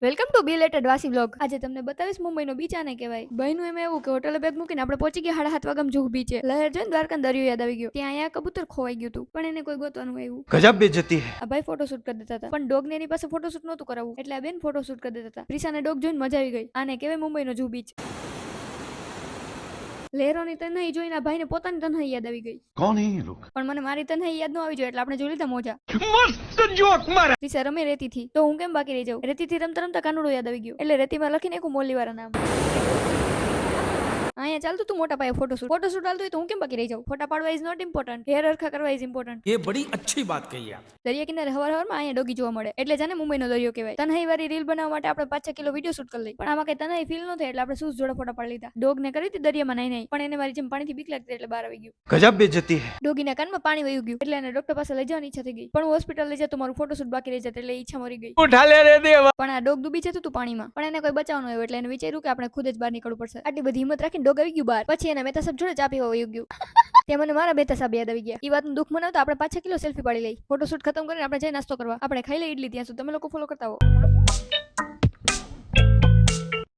Welcome to બિલેટેડ વાસી blog. આજે તમને બતાવીશ મુંબઈનો બીચ આને કહેવાય. બહેનું એમ એવું કે હોટલે બેગ મૂકીને આપણે પહોંચી ગયા 7:30 વાગ્યામાં જુહુ બીચે. લહેર જોઈને દ્વારકા દરિયો યાદ આવી ગયો. ત્યાં અહીંયા કબૂતર ખોવાઈ ગયું હતું, પણ એને કોઈ ગોતવાનું આવ્યું. ગજબ બેइज्जती है. આ ભાઈ ફોટોશૂટ કરી દેતા હતા, પણ ડોગ ને એની પાસે ફોટોશૂટ નહોતું કરાવવું, એટલે આ બેન ફોટોશૂટ કરી દેતા હતા. પ્રિશાને ડોગ જોઈને મજા આવી ગઈ. આને કહેવાય મુંબઈનો જુહુ બીચ. લહેરોની તન્હાઈ જોઈને આ ભાઈને પોતાની તન્હાઈ યાદ આવી ગઈ. कौन है ये लोग? પણ મને મારી તન્હાઈ યાદ ન આવી જોઈએ, એટલે આપણે જોઈ લીધા મોજા. मस्त जोक मारा. પ્રિશા રમે રેતી થી, તો હું કેમ બાકી રહી જાઉં? રેતી થી રમતા રમતા કાનુડો યાદ આવી ગયો, એટલે રેતીમાં લખીને એક મોલી વાળા નામ. અહીંયા ચાલતું તું મોટા પાયે ફોટોશૂટ હાલતું હોય તો હું કેમ બાકી રહી જાઉં? ફોટા પાડવા ઇઝ નોટ ઇમ્પોર્ટન્ટ, હેર હરખા કરવા ઇઝ ઇમ્પોર્ટન્ટ. ये बड़ी अच्छी बात कही आप. દરિયા કિનારે હવારમાં અહીંયા ડોગી જોવા મળે, એટલે જાને મુંબઈનો દરિયો કહેવાય. તન્હાઈ વાળી રીલ બનાવવા માટે આપણે 5-6 કિલો વિડીયો શૂટ કરી લઈ, પણ આમાં કઈ તન્હાઈ ફીલ ન થાય, એટલે આપણે શૂઝ જોડે ફોટા પાડી લીધા. ડોગ ને કરી હતી દરિયામાં નહીં, પણ એને મારી જેમ પાણીથી બીક લાગતી એટલે બહાર આવી ગયું. गजब बेइज्जती है. ડોગીના કાનમાં પાણી વહી ગયું, એટલે એને ડોક્ટર પાસે લઈ જવાની ઈચ્છા થઈ ગઈ, પણ હોસ્પિટલ લઈ જતો મારું ફોટોશૂટ બાકી રહી જતું, એટલે ઈચ્છા મરી ગઈ. उठा ले रे देवा. પણ આ ડોગ ડૂબી જતું હતું પાણીમાં, પણ એને કોઈ બચાવવાનું આવ્યો, એટલે એને વિચાર્યું કે આપણે ખુદ જ બહાર નીકળવું પડશે. આટલી બધી હિંમત રાખીને ડોગ આવી ગયું બહાર. પછી એના મહેતા સાહેબ જોડે ચા પીવા વહી ગયું. ત્યાં મને મારા મહેતા સાહેબ યાદ આવી ગયા. એ વાતનું દુઃખ મનાવતા આપણે 5-6 કિલો સેલ્ફી પાડી લઈ. ફોટોશૂટ ખતમ કરીને આપણે જઈ નાસ્તો કરવા. આપણે ખાઈ લઈ ઇડલી. ત્યાં સુધી તમે લોકો ફોલો કરતા હો.